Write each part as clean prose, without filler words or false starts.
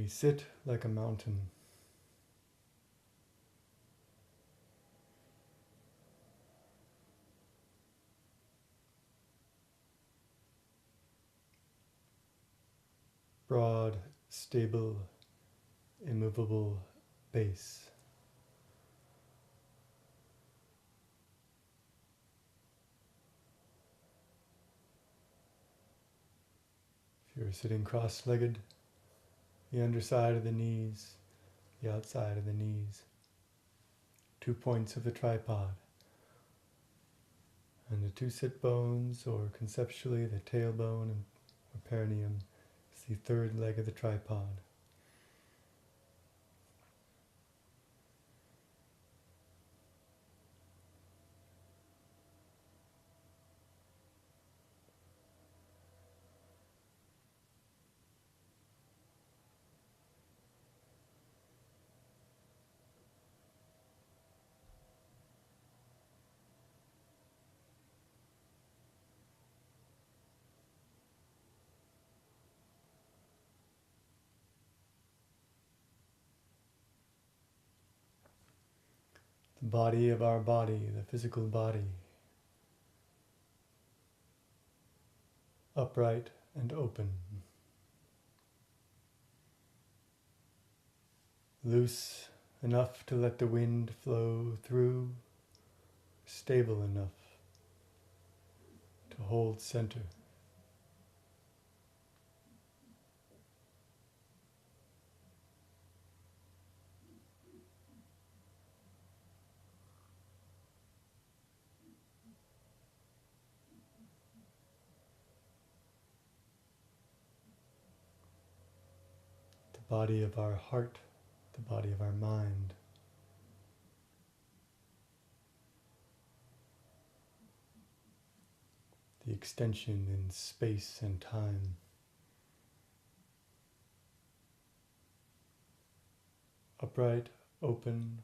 We sit like a mountain. Broad, stable, immovable base. If you're sitting cross-legged, the underside of the knees, the outside of the knees, 2 points of the tripod, and the two sit bones, or conceptually the tailbone and perineum, is the third leg of the tripod. The body of our body, the physical body, upright and open. Loose enough to let the wind flow through, stable enough to hold center. The body of our heart, the body of our mind. The extension in space and time. Upright, open,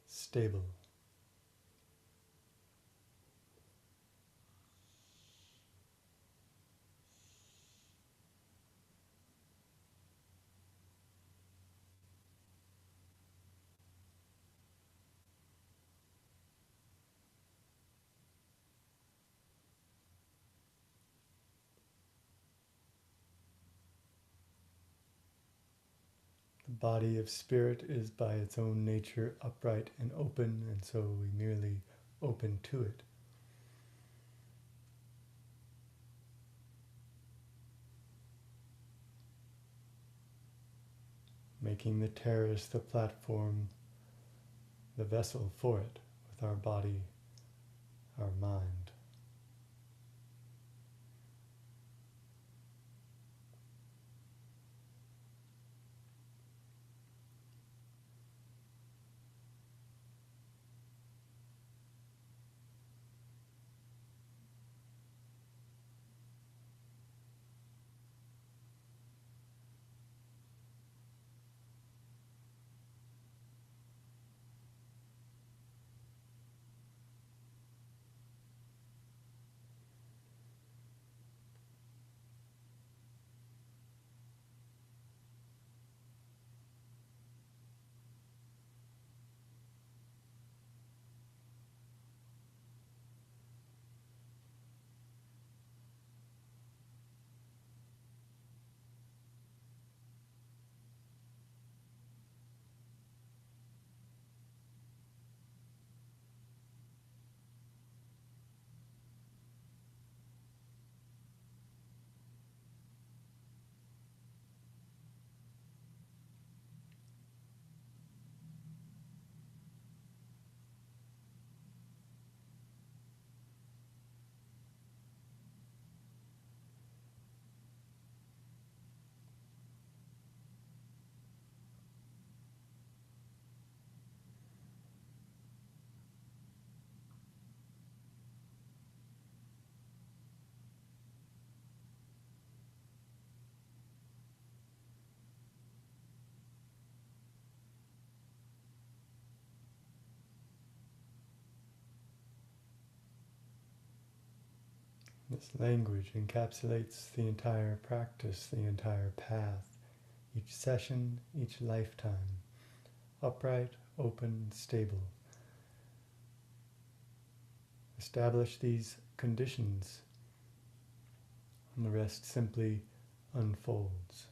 stable. The body of spirit is by its own nature upright and open, and so we merely open to it. Making the terrace, the platform, the vessel for it, with our body, our mind. This language encapsulates the entire practice, the entire path. each session, each lifetime, upright, open, stable. Establish these conditions, and the rest simply unfolds.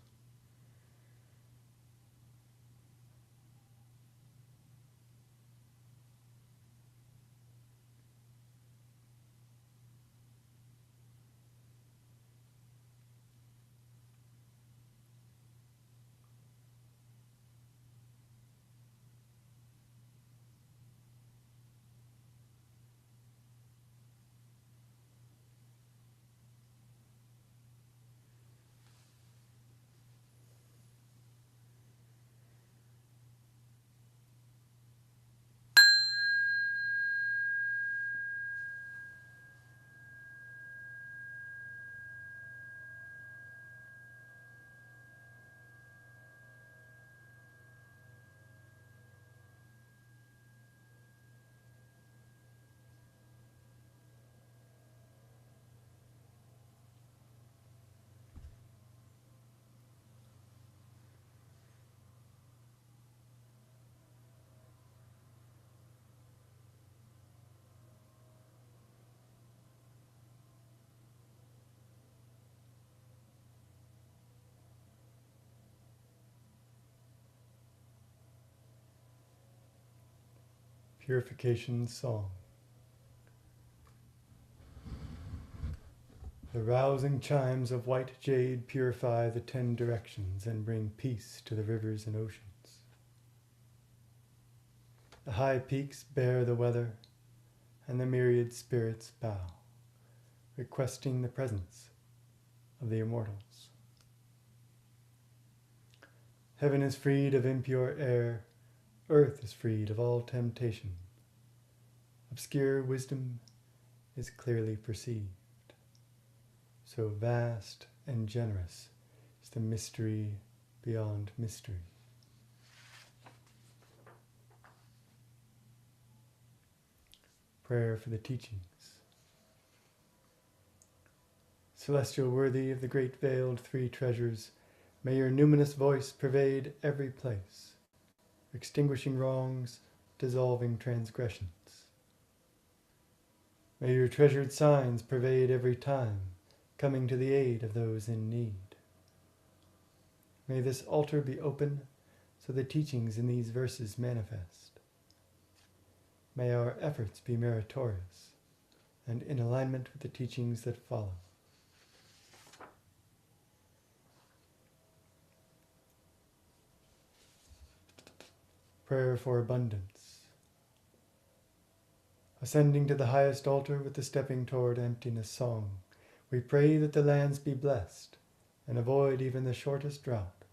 Purification Song. The rousing chimes of white jade purify the 10 directions and bring peace to the rivers and oceans. The high peaks bear the weather, and the myriad spirits bow, requesting the presence of the immortals. Heaven is freed of impure air, earth is freed of all temptation. Obscure wisdom is clearly perceived. So vast and generous is the mystery beyond mystery. Prayer for the teachings. Celestial worthy of the great veiled 3 treasures, may your numinous voice pervade every place, extinguishing wrongs, dissolving transgressions. May your treasured signs pervade every time, coming to the aid of those in need. May this altar be open so the teachings in these verses manifest. May our efforts be meritorious and in alignment with the teachings that follow. Prayer for abundance. Ascending to the highest altar with the stepping toward emptiness song, we pray that the lands be blessed and avoid even the shortest drought.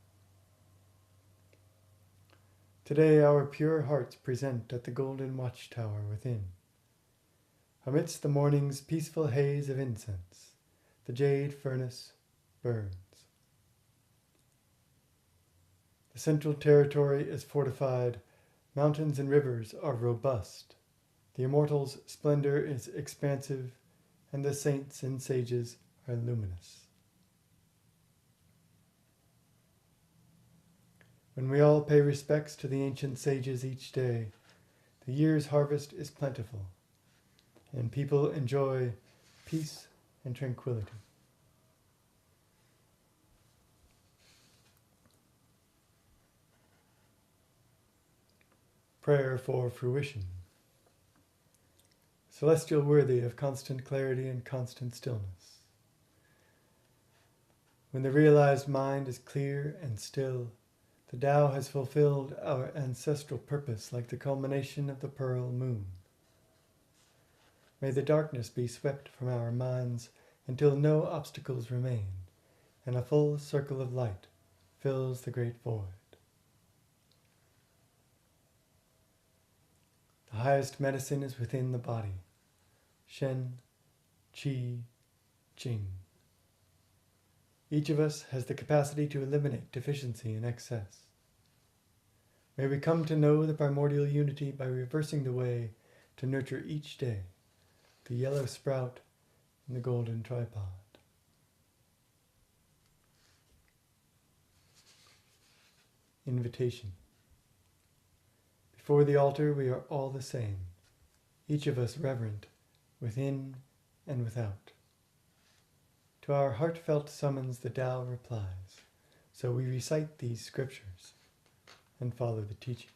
Today our pure hearts present at the golden watchtower within. Amidst the morning's peaceful haze of incense, the jade furnace burns. The central territory is fortified, mountains and rivers are robust, the immortal's splendor is expansive, and the saints and sages are luminous. When we all pay respects to the ancient sages each day, the year's harvest is plentiful, and people enjoy peace and tranquility. Prayer for fruition. Celestial worthy of constant clarity and constant stillness. When the realized mind is clear and still, the Tao has fulfilled our ancestral purpose like the culmination of the pearl moon. May the darkness be swept from our minds until no obstacles remain, and a full circle of light fills the great void. The highest medicine is within the body. Shen, Qi, Jing. Each of us has the capacity to eliminate deficiency and excess. May we come to know the primordial unity by reversing the way to nurture each day the yellow sprout and the golden tripod. invitation. Before the altar we are all the same, each of us reverent within and without. To our heartfelt summons the Tao replies, so we recite these scriptures and follow the teachings.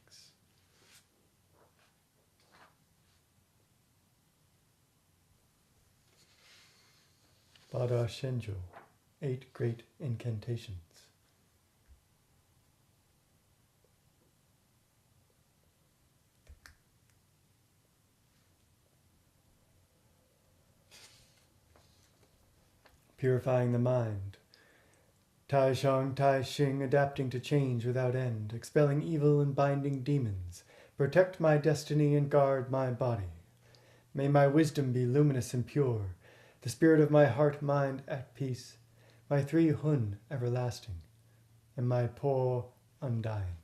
Bada Shenjo, 8 Great Incantations. Purifying the mind. Tai Shang, Tai Xing, adapting to change without end, expelling evil and binding demons. Protect my destiny and guard my body. May my wisdom be luminous and pure, the spirit of my heart mind at peace, my 3 Hun everlasting, and my Po undying.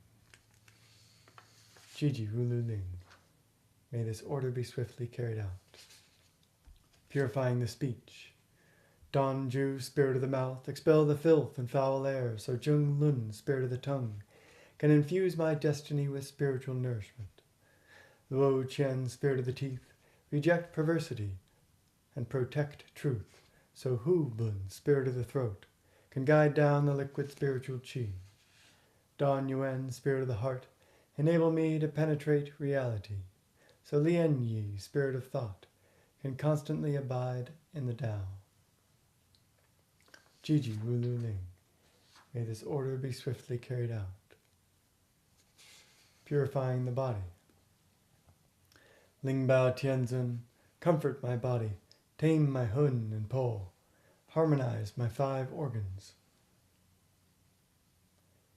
Jiji Rulu Ling. May this order be swiftly carried out. Purifying the speech. Don Ju, spirit of the mouth, expel the filth and foul air, so Jung Lun, spirit of the tongue, can infuse my destiny with spiritual nourishment. Luo Qian, spirit of the teeth, reject perversity and protect truth, so Hu Bun, spirit of the throat, can guide down the liquid spiritual qi. Don Yuan, spirit of the heart, enable me to penetrate reality, so Lian Yi, spirit of thought, can constantly abide in the Tao. Jiji Rulu Ling. May this order be swiftly carried out. Purifying the body. Ling Bao Tianzun, comfort my body, tame my Hun and Po, harmonize my 5 organs.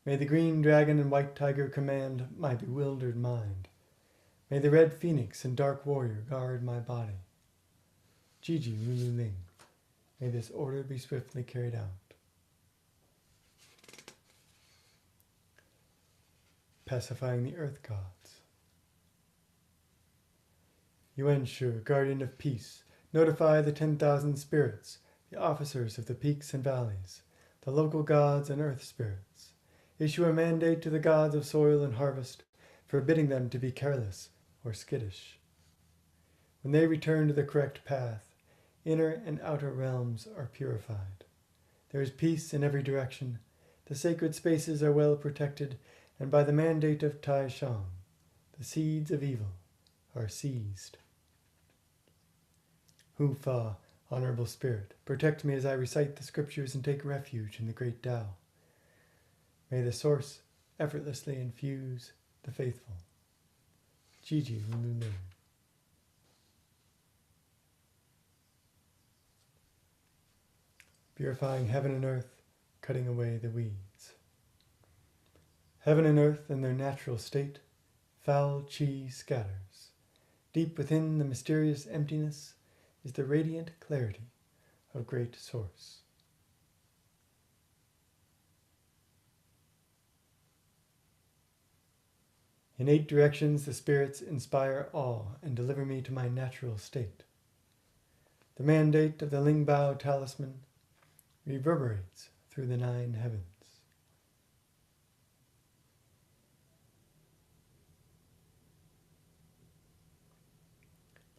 May the green dragon and white tiger command my bewildered mind. May the red phoenix and dark warrior guard my body. Jiji Rulu Ling. May this order be swiftly carried out. Pacifying the earth gods. Yuan Shu, guardian of peace, notify the 10,000 spirits, the officers of the peaks and valleys, the local gods and earth spirits. Issue a mandate to the gods of soil and harvest, forbidding them to be careless or skittish. When they return to the correct path, inner and outer realms are purified. There is peace in every direction. The sacred spaces are well protected, and by the mandate of Tai Shang, the seeds of evil are seized. Hu Fa, honorable spirit, protect me as I recite the scriptures and take refuge in the great Tao. May the source effortlessly infuse the faithful. Jiji Rulu Ling. Purifying heaven and earth, cutting away the weeds. Heaven and earth in their natural state, foul chi scatters. Deep within the mysterious emptiness is the radiant clarity of great source. In 8 directions the spirits inspire awe and deliver me to my natural state. The mandate of the Ling Bao talisman reverberates through the 9 heavens.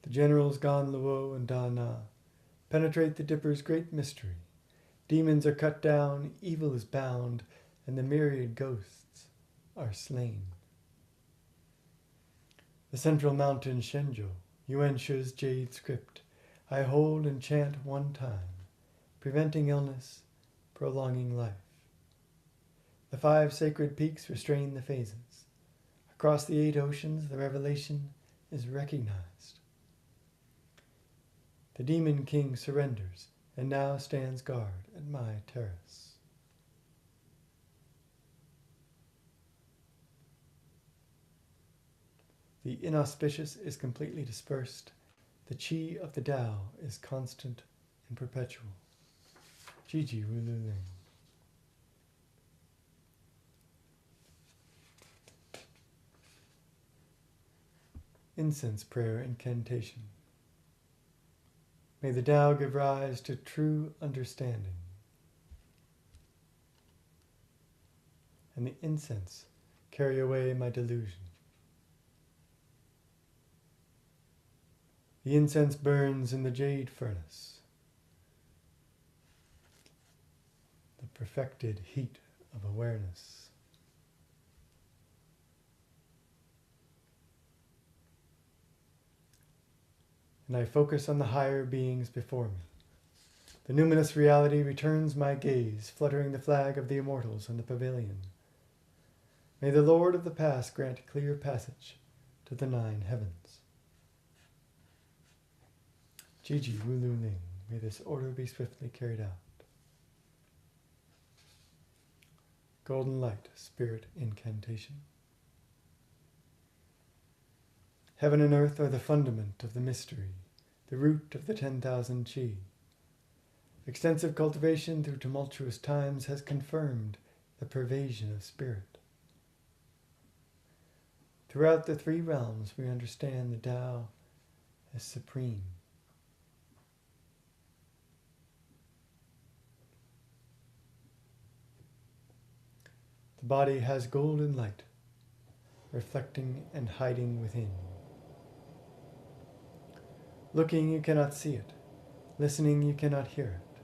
The generals Gan Luo and Da Na penetrate the Dipper's great mystery. Demons are cut down, evil is bound, and the myriad ghosts are slain. The central mountain Shenzhou, Yuan Shu's jade script, I hold and chant one time, preventing illness, prolonging life. The 5 sacred peaks restrain the phases. Across the 8 oceans, the revelation is recognized. The demon king surrenders and now stands guard at my terrace. The inauspicious is completely dispersed. The chi of the Tao is constant and perpetual. Jiji Rulu Ling. Incense prayer incantation. May the Tao give rise to true understanding. And the incense carry away my delusion. The incense burns in the jade furnace, the perfected heat of awareness. And I focus on the higher beings before me. The numinous reality returns my gaze, fluttering the flag of the immortals in the pavilion. May the Lord of the past grant clear passage to the 9 heavens. Jiji Wulu Ling, may this order be swiftly carried out. Golden Light, Spirit Incantation. Heaven and earth are the fundament of the mystery, the root of the 10,000 chi. Extensive cultivation through tumultuous times has confirmed the pervasion of spirit. Throughout the 3 realms, we understand the Tao as supreme. The body has golden light, reflecting and hiding within. Looking, you cannot see it. Listening, you cannot hear it.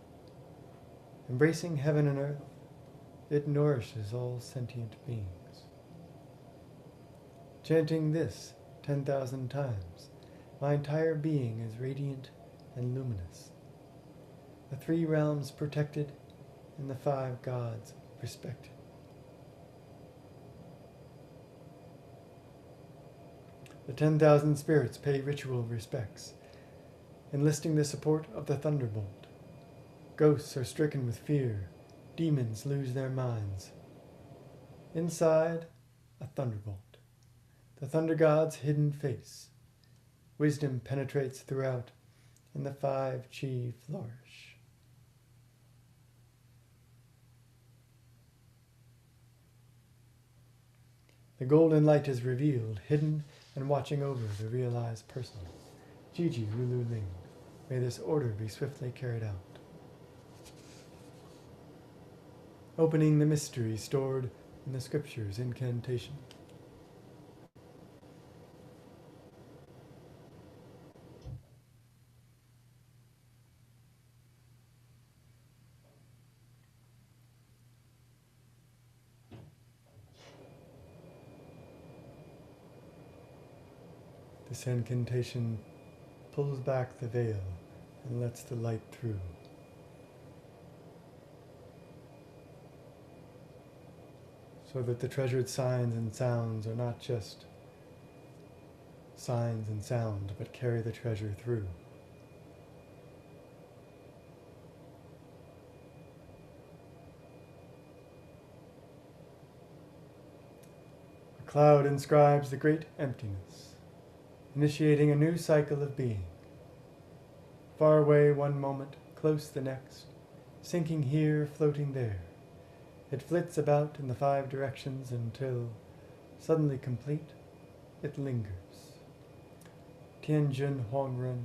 Embracing heaven and earth, it nourishes all sentient beings. Chanting this 10,000 times, my entire being is radiant and luminous. The 3 realms protected and the 5 gods respected. The 10,000 spirits pay ritual respects, enlisting the support of the thunderbolt. Ghosts are stricken with fear, demons lose their minds. Inside, a thunderbolt. The thunder god's hidden face. Wisdom penetrates throughout, and the 5 chi flourish. The golden light is revealed, hidden and watching over the realized person. Jiji Wulu Ling, may this order be swiftly carried out. Opening the mystery stored in the scriptures incantation. This incantation pulls back the veil and lets the light through. So that the treasured signs and sounds are not just signs and sound, but carry the treasure through. A cloud inscribes the great emptiness, initiating a new cycle of being. Far away one moment, close the next, sinking here, floating there. It flits about in the 5 directions until, suddenly complete, it lingers. Tianjun Huangrun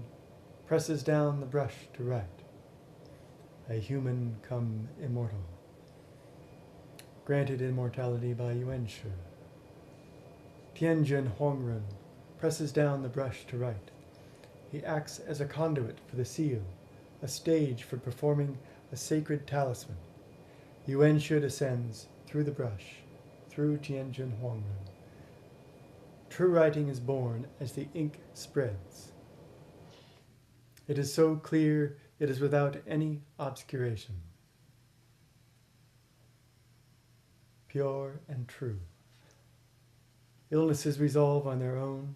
presses down the brush to write. A human come immortal. Granted immortality by Yuanshu. Tianjun Huangrun presses down the brush to write. He acts as a conduit for the seal, a stage for performing a sacred talisman. Yuanshu descends through the brush, through Tianjun Huangrun. True writing is born as the ink spreads. It is so clear, it is without any obscuration. Pure and true. Illnesses resolve on their own.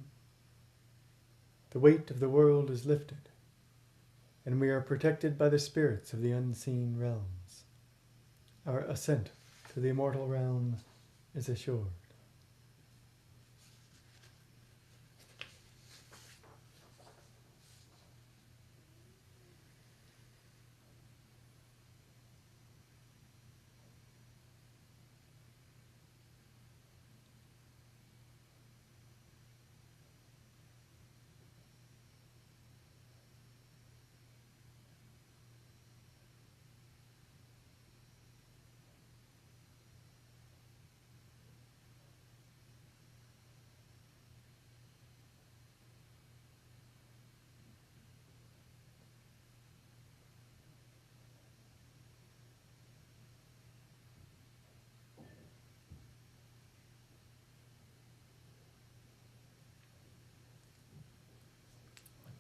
The weight of the world is lifted, and we are protected by the spirits of the unseen realms. Our ascent to the immortal realm is assured.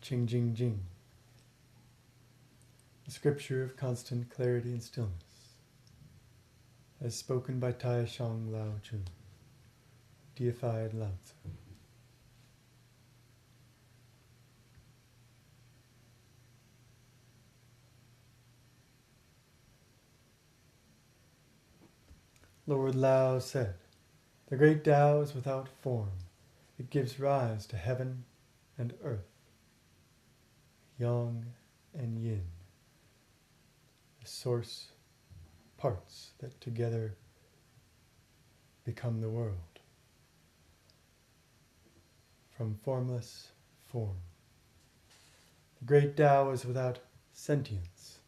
Jing Jing Jing, the scripture of constant clarity and stillness, as spoken by Tai Shang Lao Chun, deified Lao Tzu. Lord Lao said, "The great Tao is without form. It gives rise to heaven and earth, yang and yin, the source parts that together become the world. From formless form. The great Tao is without sentience.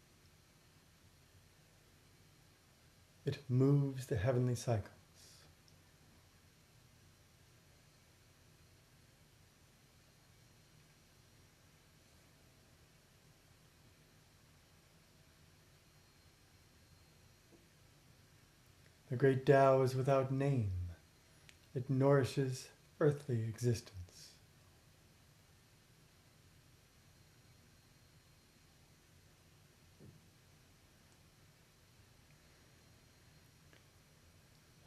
It moves the heavenly cycles. The great Tao is without name. It nourishes earthly existence.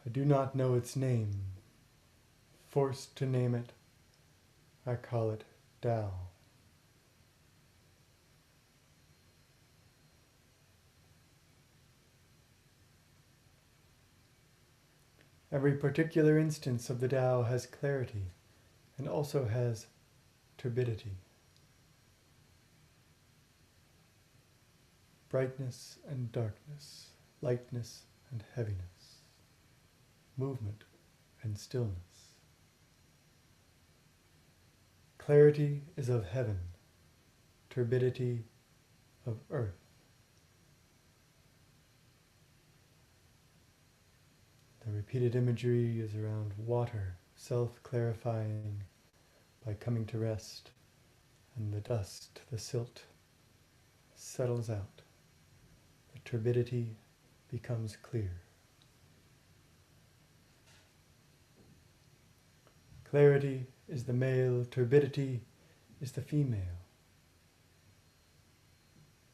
I do not know its name. Forced to name it, I call it Tao. Every particular instance of the Tao has clarity and also has turbidity, brightness and darkness, lightness and heaviness, movement and stillness. Clarity is of heaven, turbidity of earth. The repeated imagery is around water, self-clarifying by coming to rest, and the dust, the silt, settles out. The turbidity becomes clear. Clarity is the male, turbidity is the female.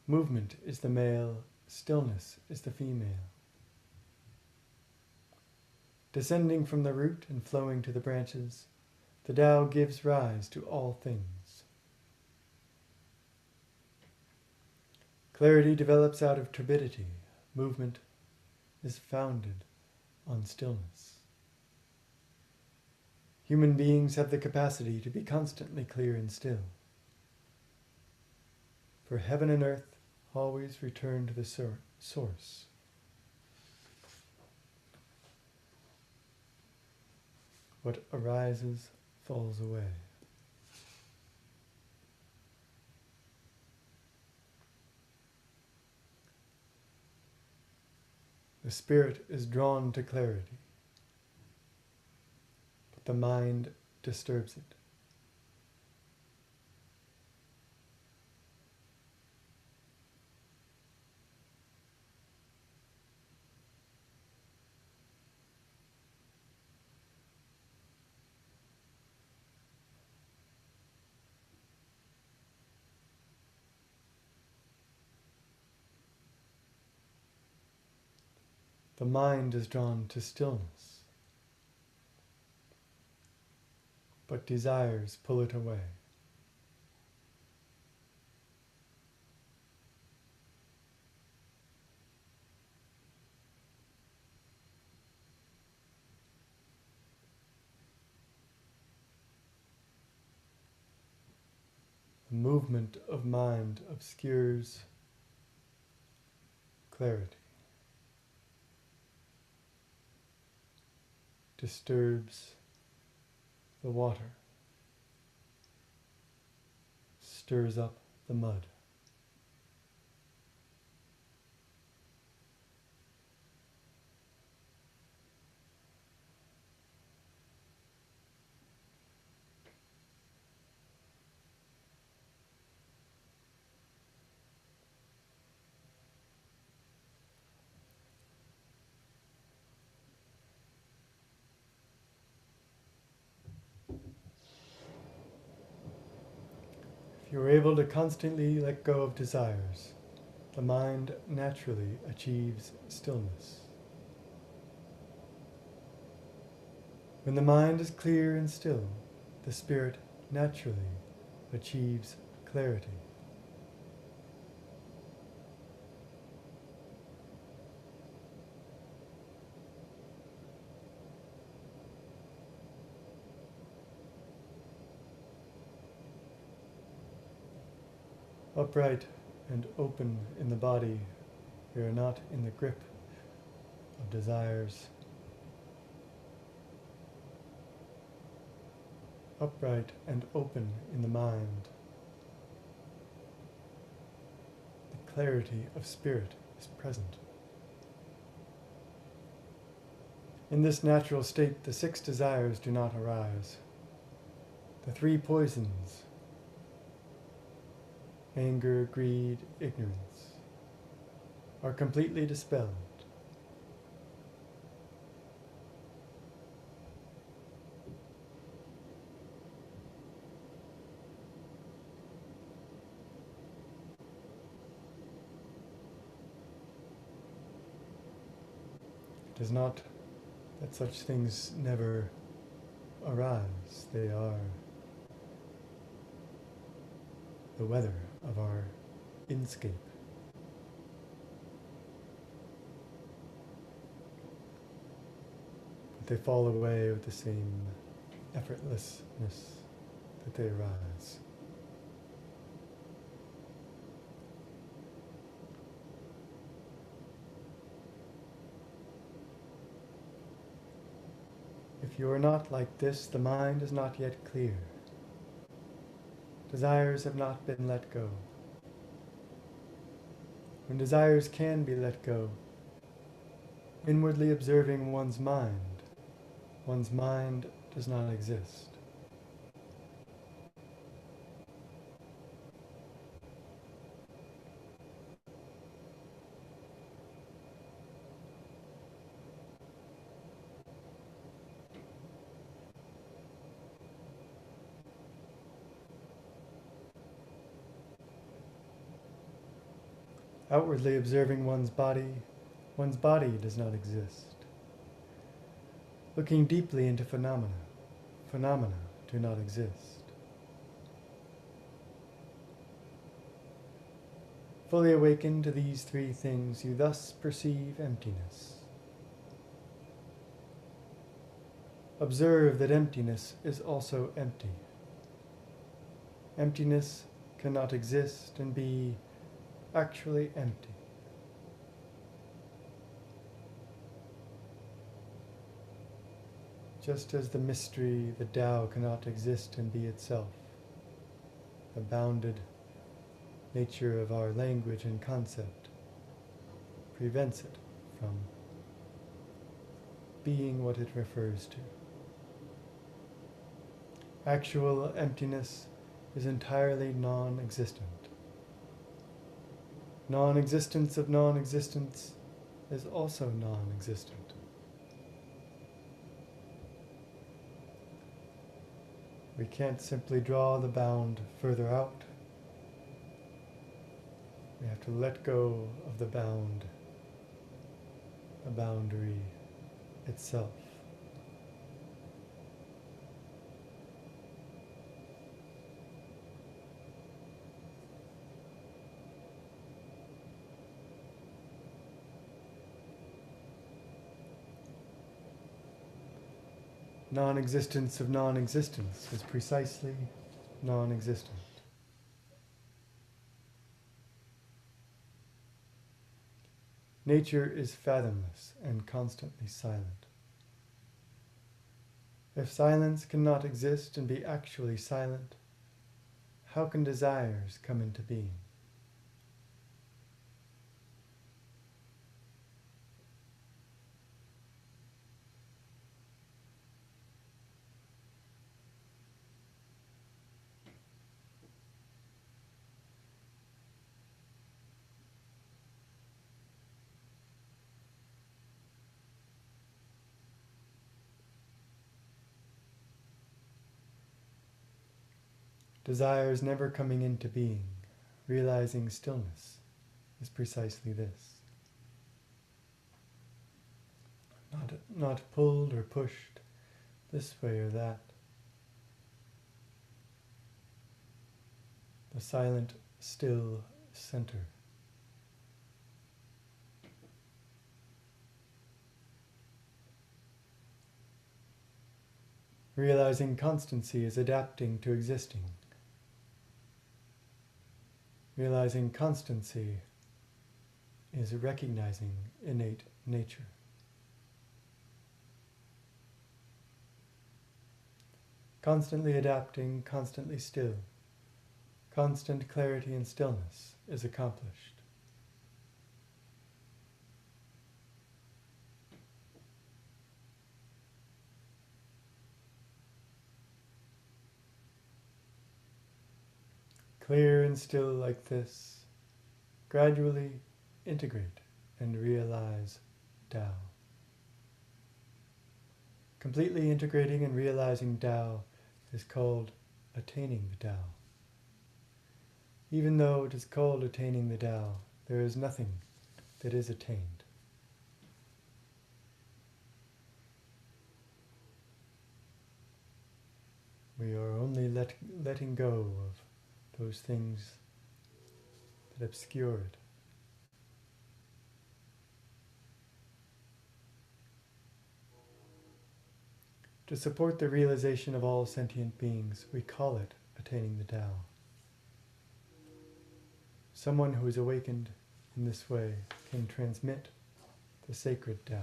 Movement is the male, stillness is the female. Descending from the root and flowing to the branches, the Tao gives rise to all things. Clarity develops out of turbidity. Movement is founded on stillness. Human beings have the capacity to be constantly clear and still. For heaven and earth always return to the source. What arises falls away. The spirit is drawn to clarity, but the mind disturbs it. The mind is drawn to stillness, but desires pull it away. The movement of mind obscures clarity, disturbs the water, stirs up the mud. If you are able to constantly let go of desires, the mind naturally achieves stillness. When the mind is clear and still, the spirit naturally achieves clarity. Upright and open in the body, we are not in the grip of desires. Upright and open in the mind, the clarity of spirit is present. In this natural state, the 6 desires do not arise. The 3 poisons, anger, greed, ignorance, are completely dispelled. It is not that such things never arise. They are the weather of our inscape. But they fall away with the same effortlessness that they arise. If you are not like this, the mind is not yet clear. Desires have not been let go. When desires can be let go, inwardly observing one's mind does not exist. Outwardly observing one's body does not exist. Looking deeply into phenomena do not exist. Fully awakened to these 3 things, you thus perceive emptiness. Observe that emptiness is also empty. Emptiness cannot exist and be actually empty. Just as the mystery, the Tao, cannot exist and be itself, the bounded nature of our language and concept prevents it from being what it refers to. Actual emptiness is entirely non-existent. Non-existence of non-existence is also non-existent. We can't simply draw the bound further out. We have to let go of the boundary itself. Non-existence of non-existence is precisely non-existent. Nature is fathomless and constantly silent. If silence cannot exist and be actually silent, how can desires come into being? desires never coming into being, realizing stillness is precisely this. Not pulled or pushed this way or that. The silent, still center. Realizing constancy is adapting to existing. Realizing constancy is recognizing innate nature. Constantly adapting, constantly still. Constant clarity and stillness is accomplished. Clear and still like this, gradually integrate and realize Tao. Completely integrating and realizing Tao is called attaining the Tao. Even though it is called attaining the Tao, there is nothing that is attained. We are only letting go of those things that obscure it. To support the realization of all sentient beings, we call it attaining the Tao. Someone who is awakened in this way can transmit the sacred Tao.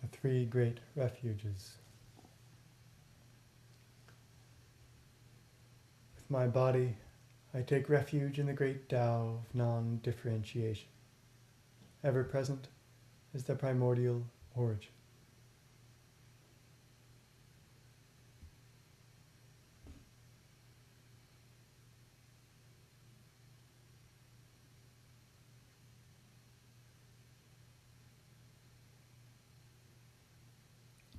The three great refuges. With my body, I take refuge in the great Tao of non-differentiation, ever present as the primordial origin.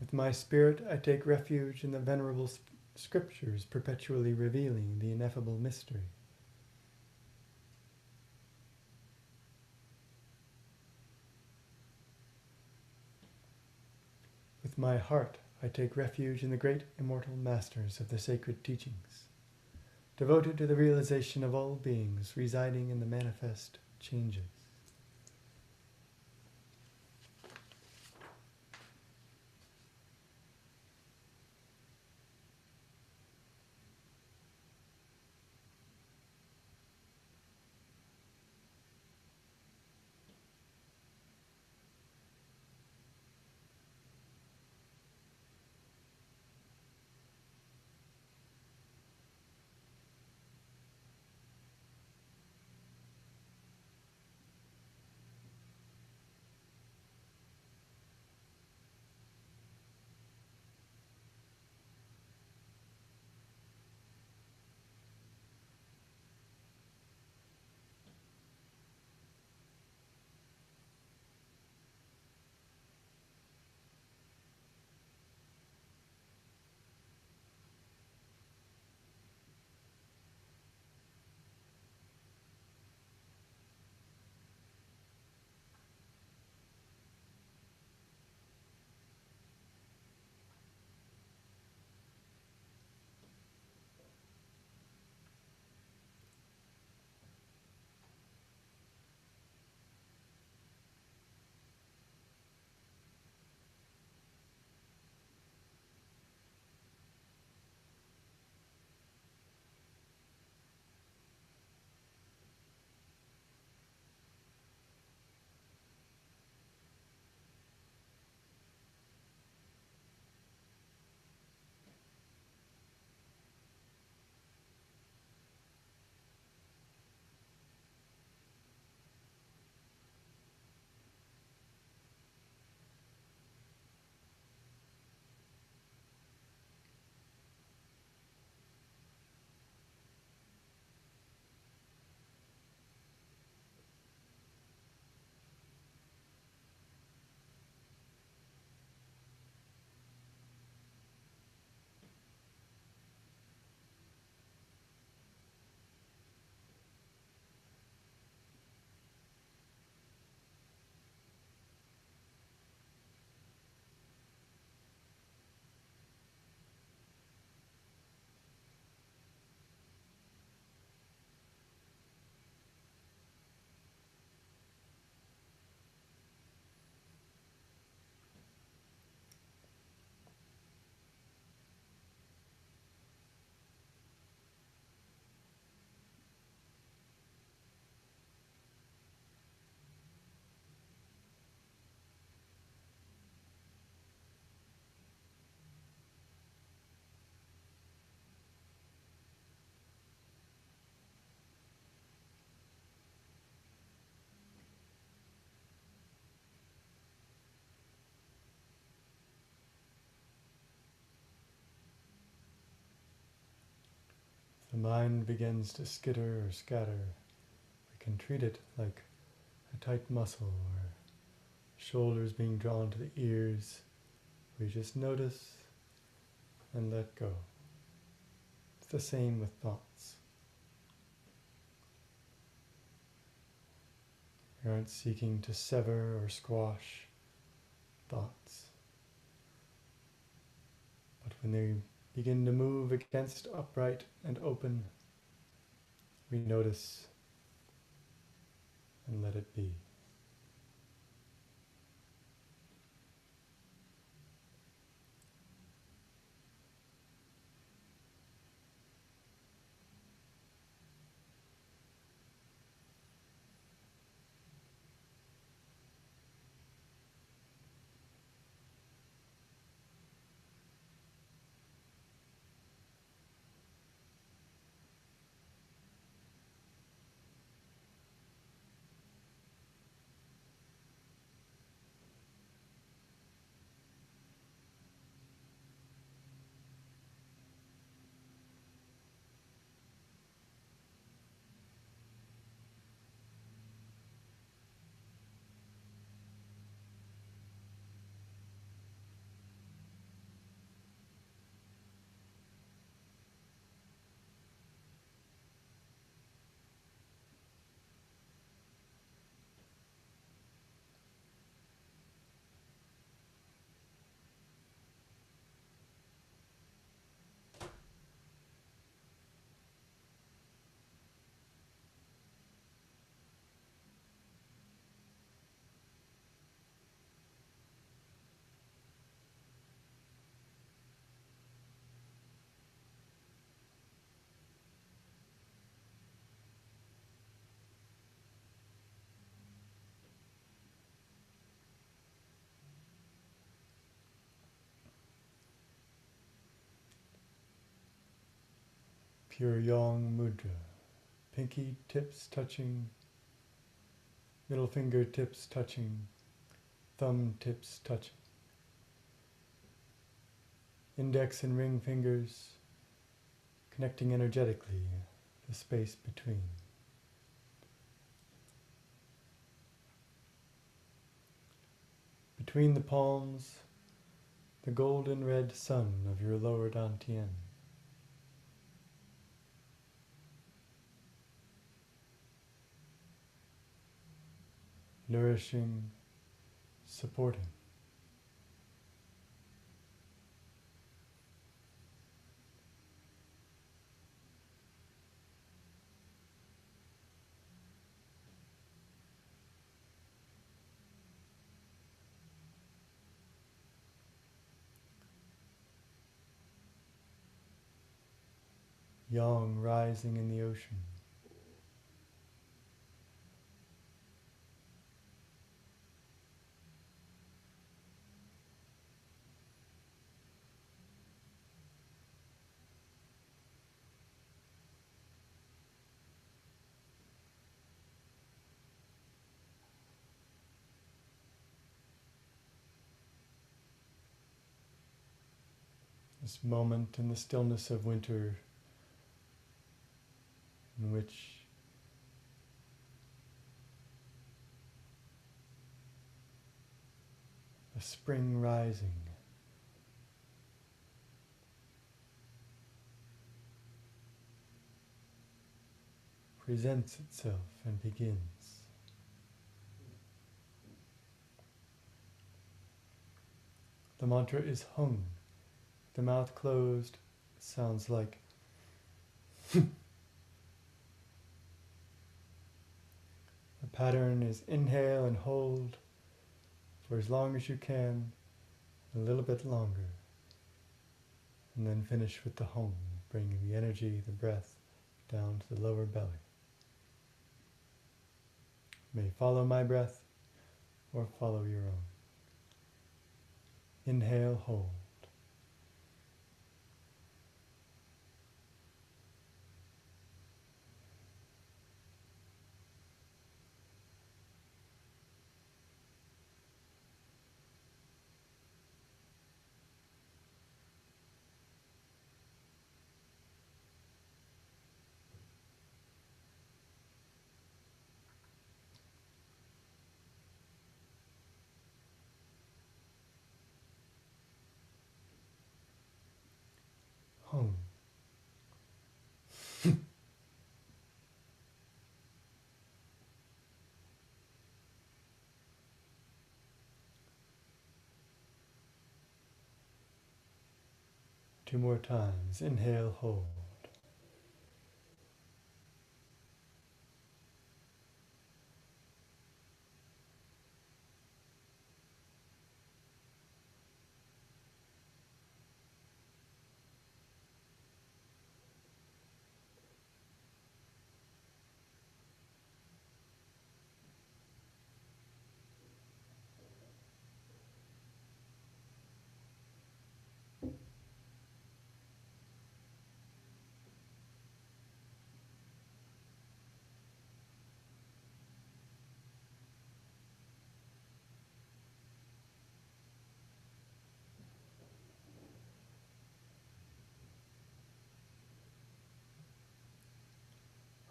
With my spirit, I take refuge in the venerable scriptures perpetually revealing the ineffable mystery. With my heart, I take refuge in the great immortal masters of the sacred teachings, devoted to the realization of all beings residing in the manifest changes. mind begins to skitter or scatter, we can treat it like a tight muscle or shoulders being drawn to the ears. We just notice and let go. It's the same with thoughts. We aren't seeking to sever or squash thoughts. But when they begin to move against upright and open, we notice and let it be. Pure Yang Mudra. Pinky tips touching, middle finger tips touching, thumb tips touching. Index and ring fingers connecting energetically the space between. Between the palms, the golden red sun of your lower dantian. Nourishing, supporting. Yang rising in the ocean. This moment in the stillness of winter in which a spring rising presents itself and begins. The mantra is hung. The mouth closed sounds like the pattern is inhale and hold for as long as you can, a little bit longer, and then finish with the hum, bringing the energy, the breath, down to the lower belly. May follow my breath or follow your own. Inhale, hold. 2 more times. Inhale, hold.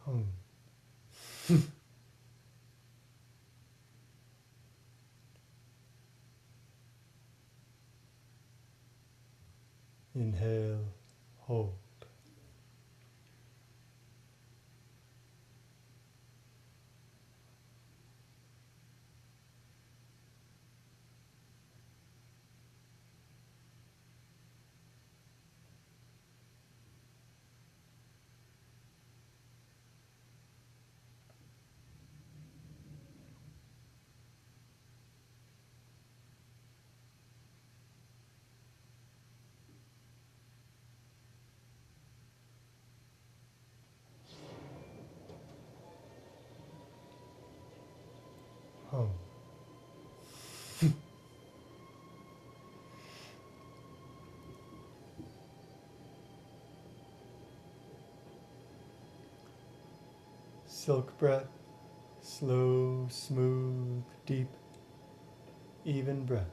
Hum. Inhale, hold. Hum. Silk breath, slow, smooth, deep, even breath.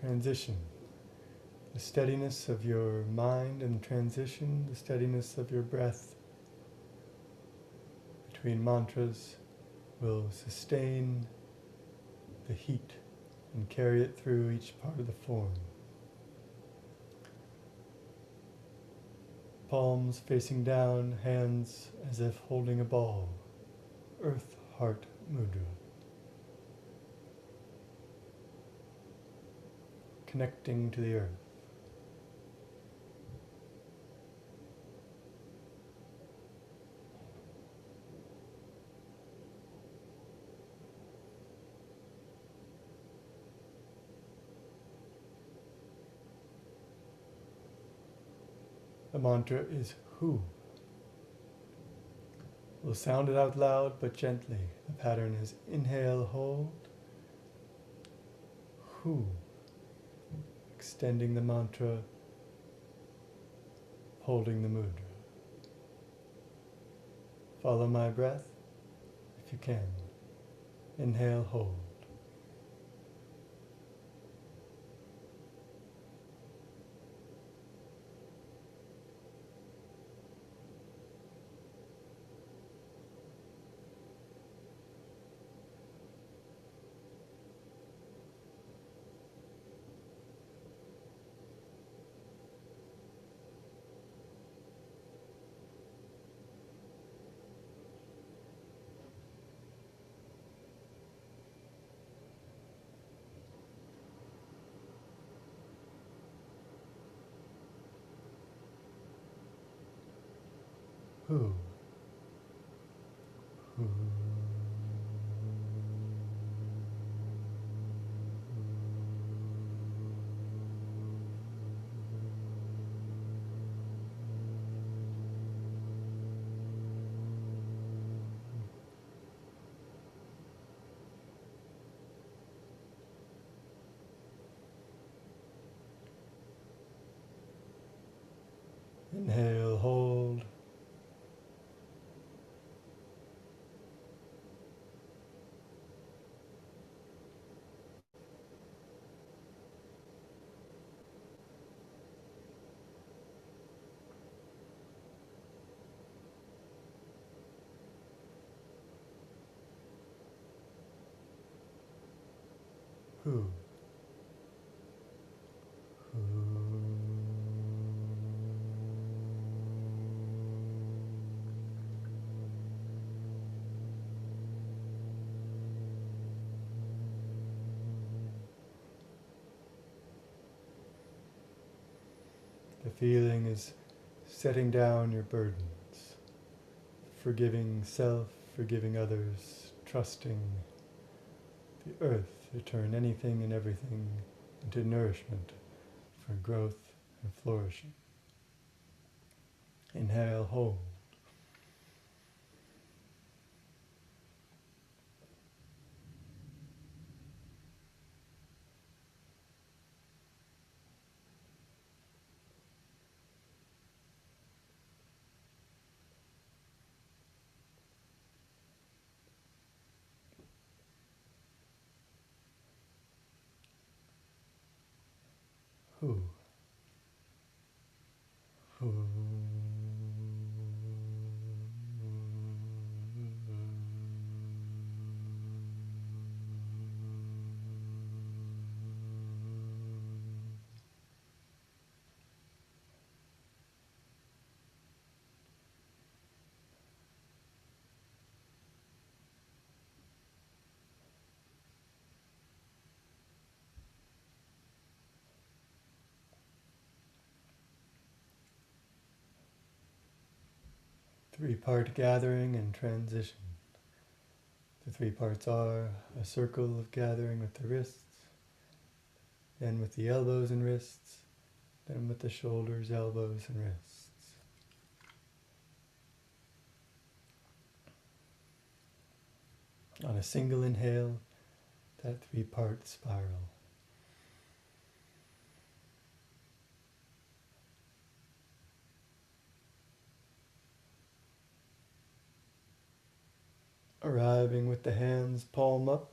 Transition. The steadiness of your mind and transition, the steadiness of your breath between mantras will sustain the heat and carry it through each part of the form. Palms facing down, hands as if holding a ball. Earth Heart Mudra. Connecting to the earth. The mantra is Who. We'll sound it out loud but gently. The pattern is inhale, hold, Who. Extending the mantra, holding the mudra. Follow my breath if you can. Inhale, hold. Who. Who. Inhale, hold. Who. The feeling is setting down your burdens, forgiving self, forgiving others, trusting the earth to turn anything and everything into nourishment for growth and flourishing. Inhale, hold. Who. Who. Three-part gathering and transition. The three parts are a circle of gathering with the wrists, then with the elbows and wrists, then with the shoulders, elbows, and wrists. On a single inhale, that three-part spiral. Arriving with the hands palm up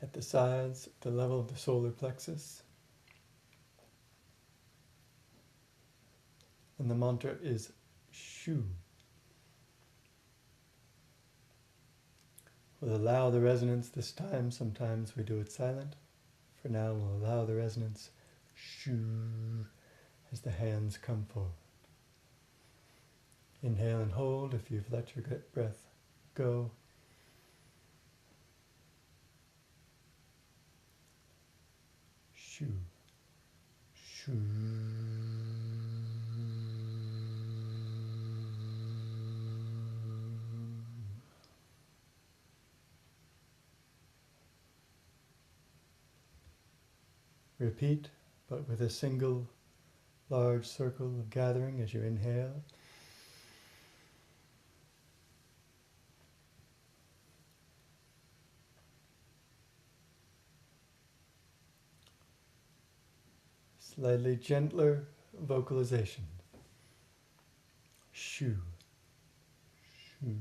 at the sides, at the level of the solar plexus. And the mantra is Shu. We'll allow the resonance this time. Sometimes we do it silent. For now, we'll allow the resonance Shu as the hands come forward. Inhale and hold if you've let your breath go. Shu. Shu. Repeat, but with a single large circle of gathering as you inhale. Slightly gentler vocalization. Shu. Shu.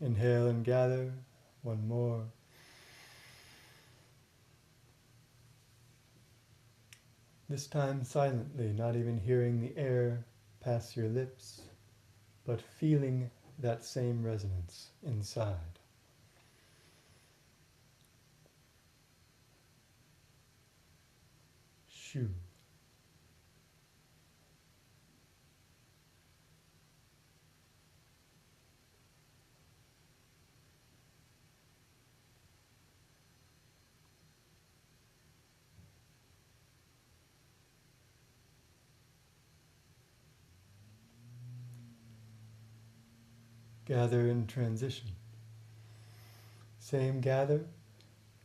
Inhale and gather. One more. This time silently, not even hearing the air pass your lips, but feeling that same resonance inside. Shu. Gather in transition. Same gather,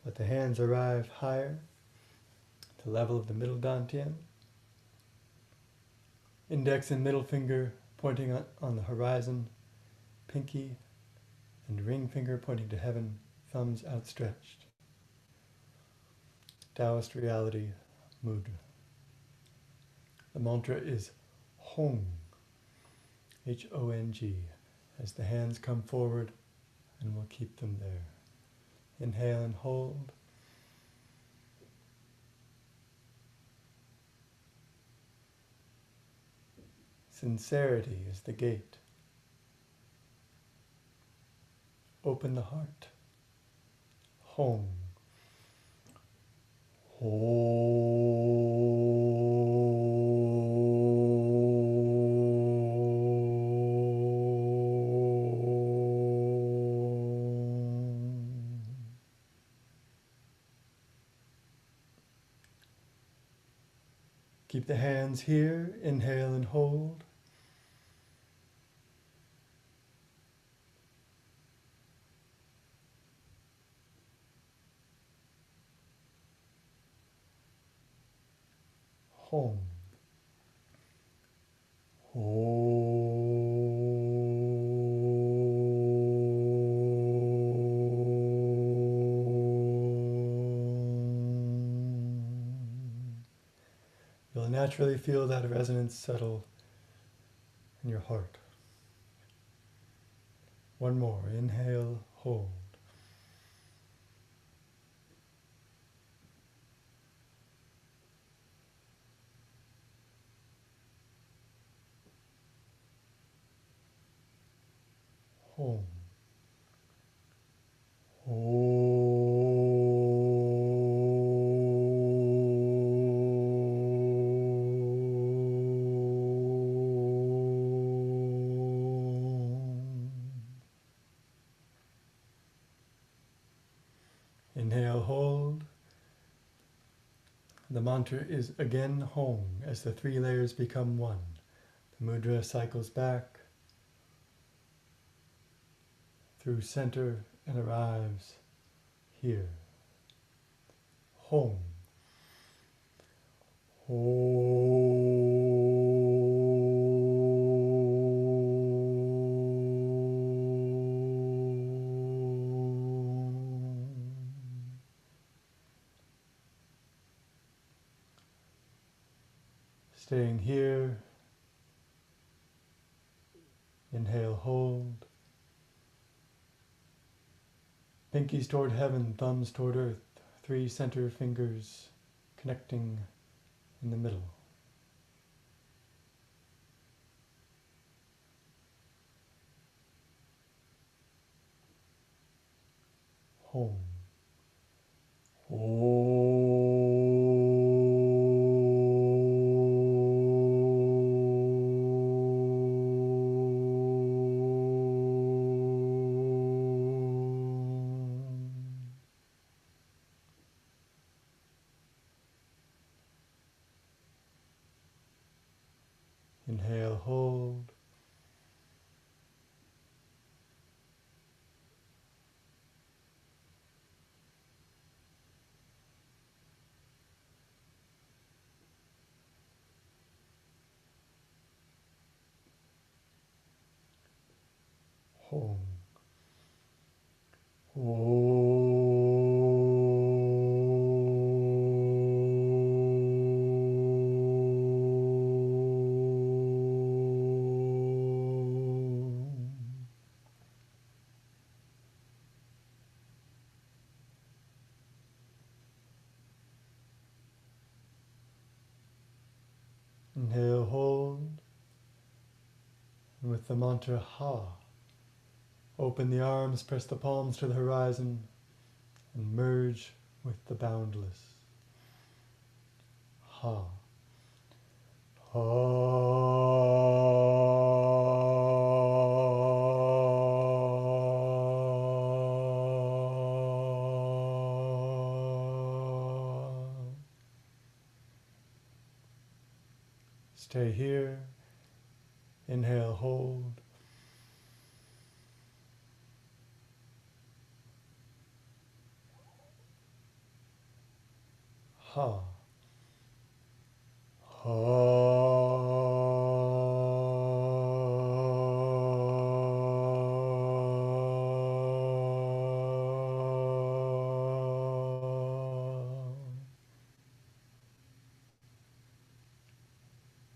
but the hands arrive higher, to the level of the middle dantian. Index and middle finger pointing on the horizon, pinky and ring finger pointing to heaven, thumbs outstretched. Daoist reality, mudra. The mantra is Hong, H-O-N-G, as the hands come forward, and we'll keep them there. Inhale and hold. Sincerity is the gate. Open the heart. Home. Keep the hands here. Inhale and hold. Home. You'll naturally feel that resonance settle in your heart. One more. Inhale, hold. Home. Inhale, hold. The mantra is again home as the three layers become one. The mudra cycles back through center and arrives here. Home. Staying here. Inhale, hold. Pinkies toward heaven, thumbs toward earth. Three center fingers connecting in the middle. Home. Inhale, hold. Home. Inhale, hold. And with the mantra Ha, open the arms, press the palms to the horizon, and merge with the boundless. Ha. Stay here. Inhale, hold. Ha.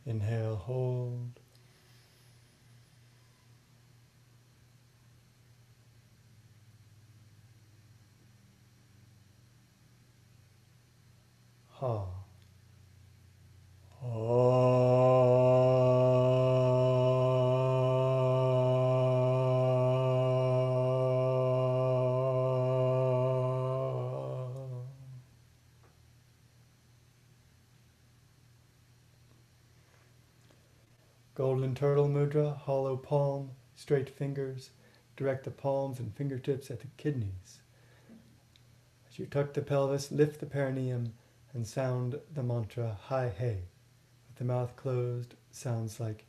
Inhale, hold. ha. Golden turtle mudra, hollow palm, straight fingers. Direct the palms and fingertips at the kidneys. As you tuck the pelvis, lift the perineum and sound the mantra Hai He. With the mouth closed, sounds like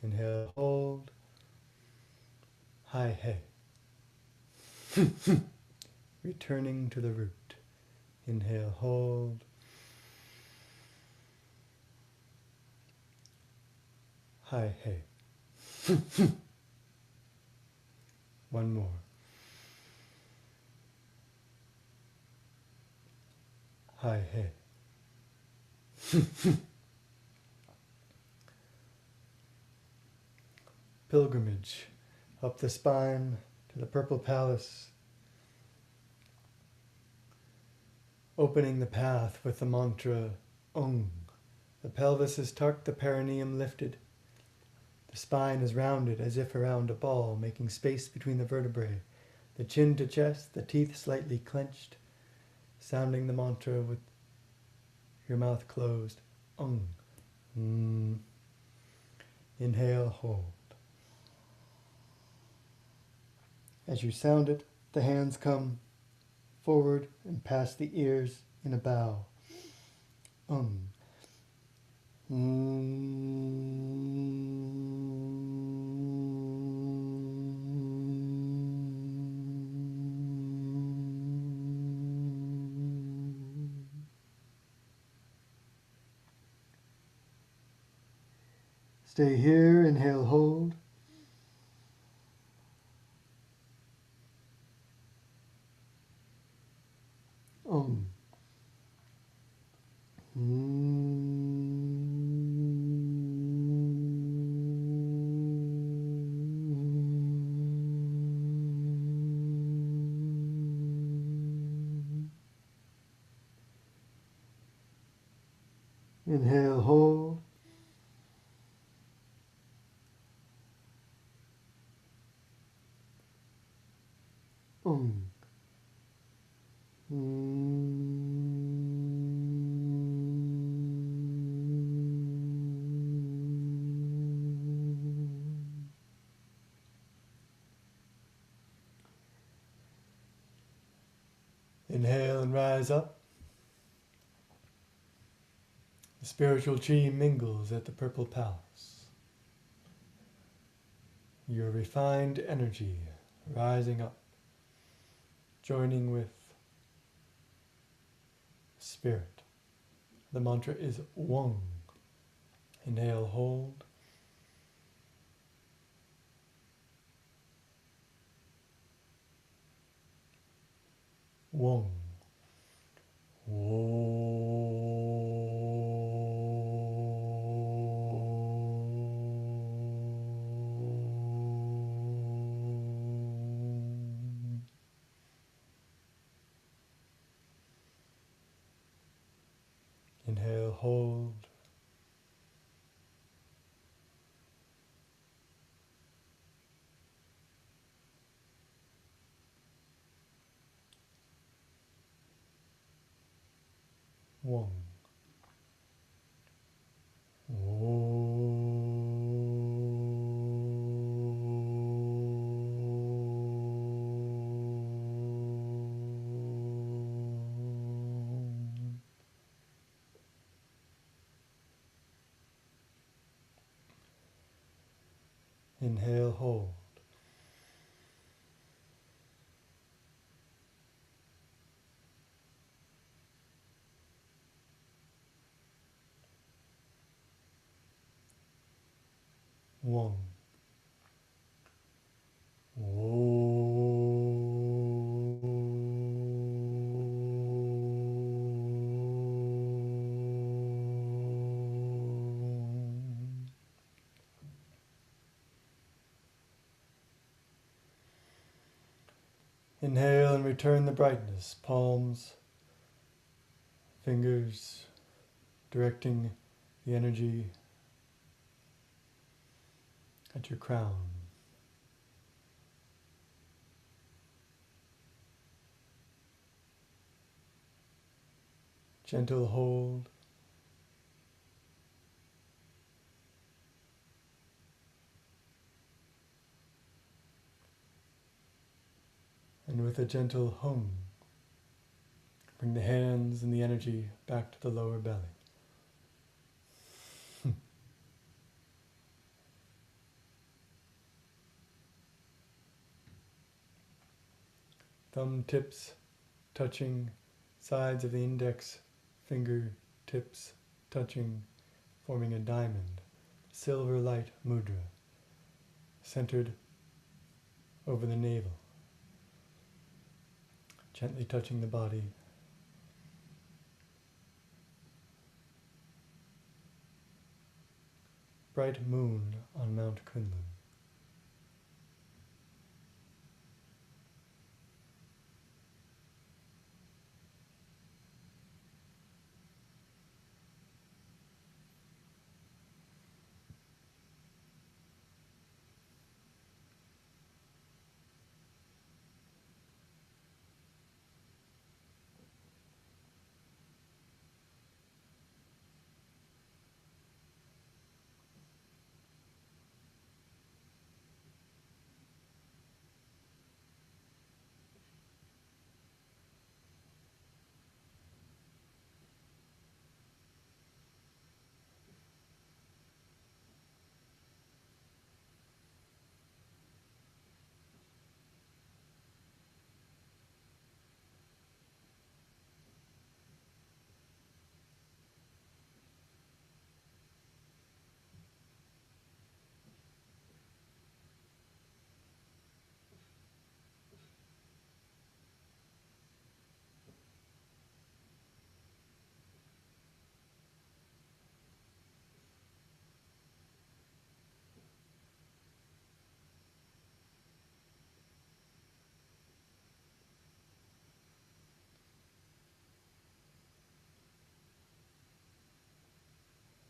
inhale, hold, Hai He. Returning to the root. Inhale, hold, Hai He. One more. Hai He. Pilgrimage up the spine to the Purple Palace, opening the path with the mantra Om. The pelvis is tucked, the perineum lifted. The spine is rounded as if around a ball, making space between the vertebrae. The chin to chest, the teeth slightly clenched, sounding the mantra with your mouth closed. Om. Inhale, hold. As you sound it, the hands come forward and past the ears in a bow. Stay here, inhale, hold. Om. Inhale, hold. Om. Inhale and rise up. The spiritual chi mingles at the Purple Palace. Your refined energy rising up, joining with spirit. The mantra is Wong. Inhale, hold. Wong. Inhale, hold. Wong. Inhale, hold. Wong. Inhale and return the brightness, palms, fingers, directing the energy at your crown. Gentle hold. And with a gentle hum, bring the hands and the energy back to the lower belly. Thumb tips touching sides of the index finger tips touching, forming a diamond, silver light mudra, centered over the navel, gently touching the body. Bright moon on Mount Kunlun.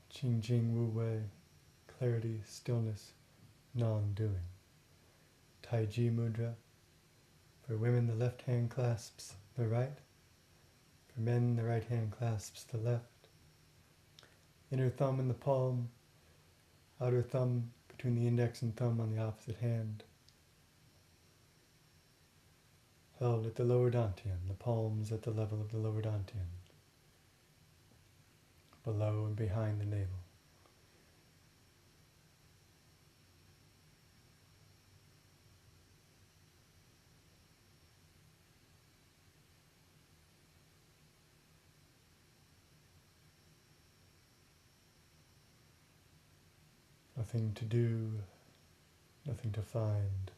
Jing Jing Wu Wei, clarity, stillness, non-doing. Tai Chi Mudra. For women, the left hand clasps the right. For men, the right hand clasps the left. Inner thumb in the palm, outer thumb between the index and thumb on the opposite hand. Held at the lower dantian, the palms at the level of the lower dantian, below and behind the navel. Nothing to do, nothing to find.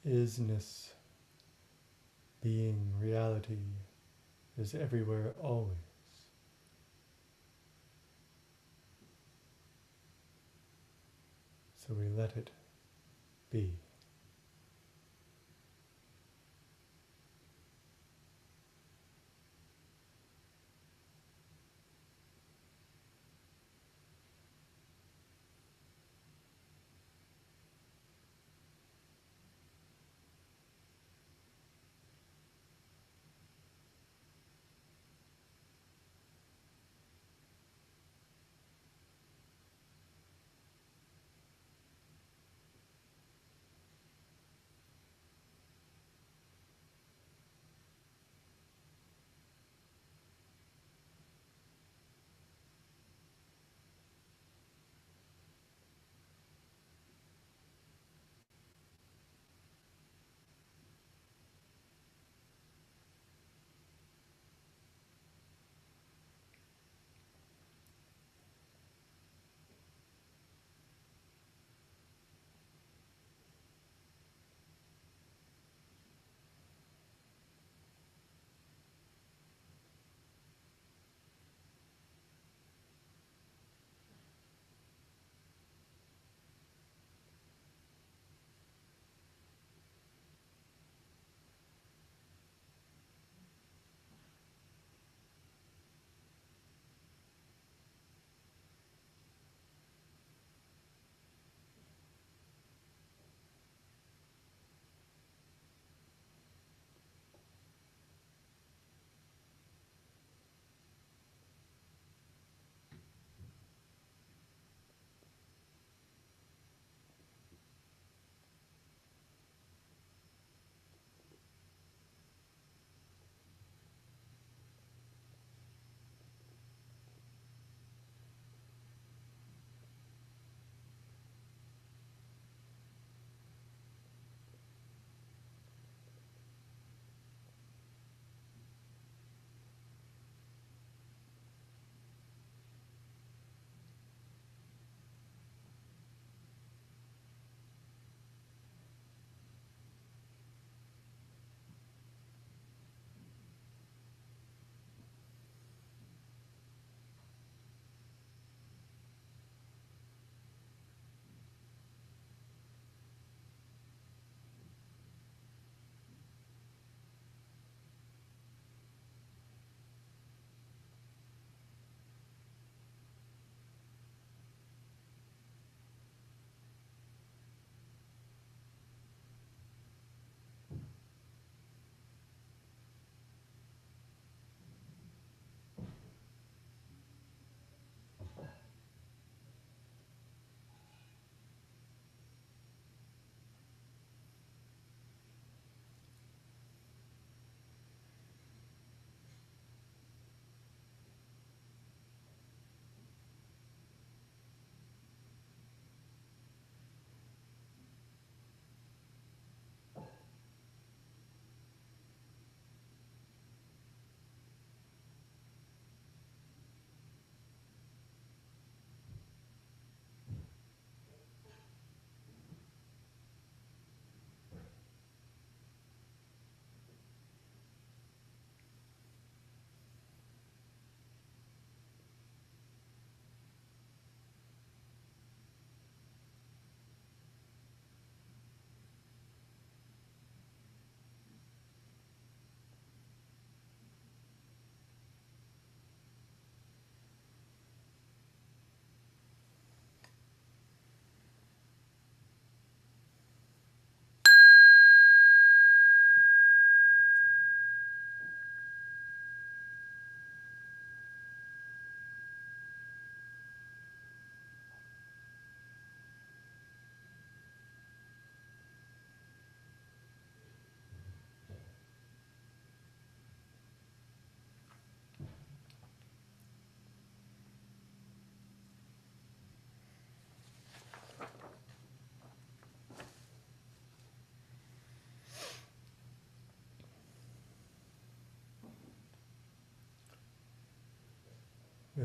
Isness, being, reality is everywhere always. So we let it be.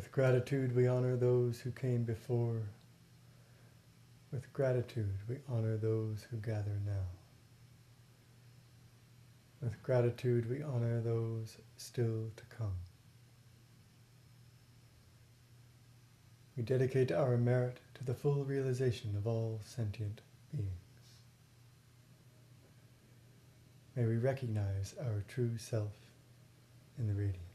With gratitude we honor those who came before. With gratitude we honor those who gather now. With gratitude we honor those still to come. We dedicate our merit to the full realization of all sentient beings. May we recognize our true self in the radiance.